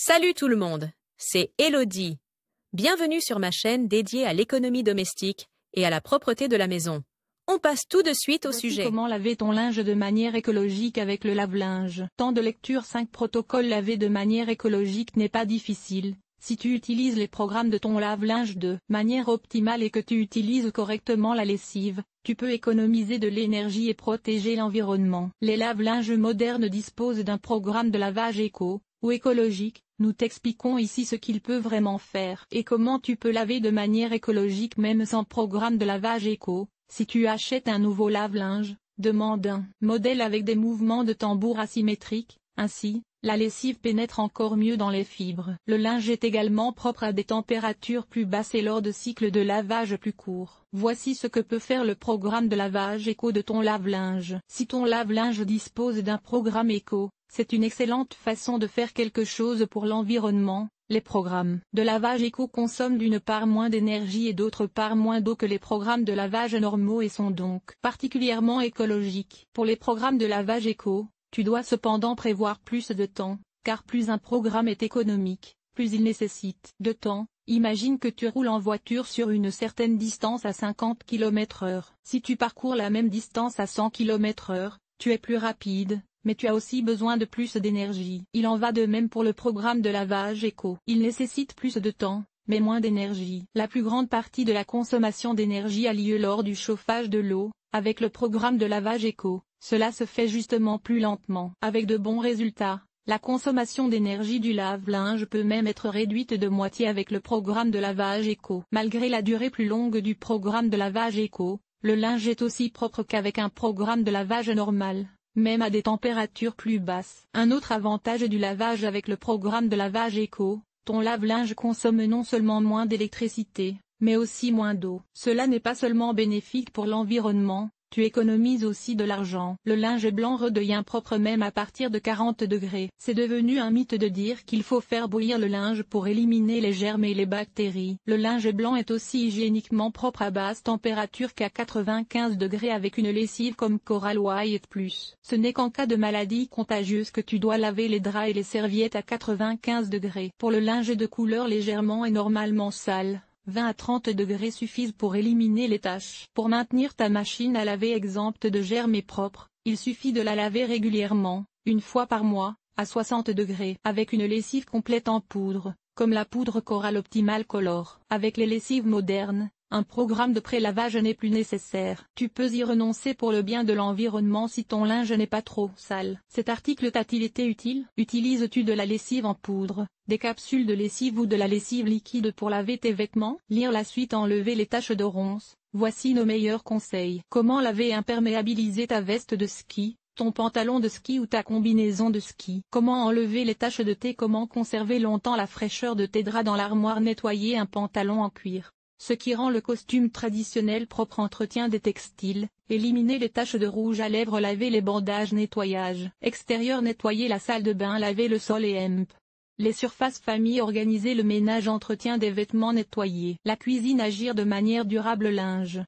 Salut tout le monde, c'est Elodie. Bienvenue sur ma chaîne dédiée à l'économie domestique et à la propreté de la maison. On passe tout de suite au Voici sujet. comment laver ton linge de manière écologique avec le lave-linge. Temps de lecture 5 protocoles. Laver de manière écologique n'est pas difficile. Si tu utilises les programmes de ton lave-linge de manière optimale et que tu utilises correctement la lessive, tu peux économiser de l'énergie et protéger l'environnement. Les lave-linges modernes disposent d'un programme de lavage éco ou écologique. Nous t'expliquons ici ce qu'il peut vraiment faire et comment tu peux laver de manière écologique même sans programme de lavage éco. Si tu achètes un nouveau lave-linge, demande un modèle avec des mouvements de tambour asymétriques, ainsi, la lessive pénètre encore mieux dans les fibres. Le linge est également propre à des températures plus basses et lors de cycles de lavage plus courts. Voici ce que peut faire le programme de lavage éco de ton lave-linge. Si ton lave-linge dispose d'un programme éco, c'est une excellente façon de faire quelque chose pour l'environnement. Les programmes de lavage éco consomment d'une part moins d'énergie et d'autre part moins d'eau que les programmes de lavage normaux et sont donc particulièrement écologiques. Pour les programmes de lavage éco, tu dois cependant prévoir plus de temps, car plus un programme est économique, plus il nécessite de temps. Imagine que tu roules en voiture sur une certaine distance à 50 km/h. Si tu parcours la même distance à 100 km/h, tu es plus rapide, mais tu as aussi besoin de plus d'énergie. Il en va de même pour le programme de lavage éco. Il nécessite plus de temps, mais moins d'énergie. La plus grande partie de la consommation d'énergie a lieu lors du chauffage de l'eau. Avec le programme de lavage éco, cela se fait justement plus lentement. Avec de bons résultats, la consommation d'énergie du lave-linge peut même être réduite de moitié avec le programme de lavage éco. Malgré la durée plus longue du programme de lavage éco, le linge est aussi propre qu'avec un programme de lavage normal, même à des températures plus basses. Un autre avantage du lavage avec le programme de lavage éco, ton lave-linge consomme non seulement moins d'électricité, mais aussi moins d'eau. Cela n'est pas seulement bénéfique pour l'environnement, tu économises aussi de l'argent. Le linge blanc redevient propre même à partir de 40 degrés. C'est devenu un mythe de dire qu'il faut faire bouillir le linge pour éliminer les germes et les bactéries. Le linge blanc est aussi hygiéniquement propre à basse température qu'à 95 degrés avec une lessive comme Coral White Plus. Ce n'est qu'en cas de maladie contagieuse que tu dois laver les draps et les serviettes à 95 degrés. Pour le linge de couleur légèrement et normalement sale, 20 à 30 degrés suffisent pour éliminer les taches. Pour maintenir ta machine à laver exempte de germes et propre, il suffit de la laver régulièrement, une fois par mois, à 60 degrés. Avec une lessive complète en poudre, comme la poudre Coral Optimal Color. Avec les lessives modernes, un programme de pré-lavage n'est plus nécessaire. Tu peux y renoncer pour le bien de l'environnement si ton linge n'est pas trop sale. Cet article t'a-t-il été utile? Utilises-tu de la lessive en poudre, des capsules de lessive ou de la lessive liquide pour laver tes vêtements? Lire la suite. Enlever les taches de ronces. Voici nos meilleurs conseils. Comment laver et imperméabiliser ta veste de ski, ton pantalon de ski ou ta combinaison de ski? Comment enlever les taches de thé? Comment conserver longtemps la fraîcheur de tes draps dans l'armoire? Nettoyer un pantalon en cuir, ce qui rend le costume traditionnel propre. Entretien des textiles, éliminer les taches de rouge à lèvres. Laver les bandages. Nettoyage extérieur. Nettoyer la salle de bain. Laver le sol et les surfaces. Famille. Organiser le ménage. Entretien des vêtements. Nettoyer la cuisine. Agir de manière durable. Linge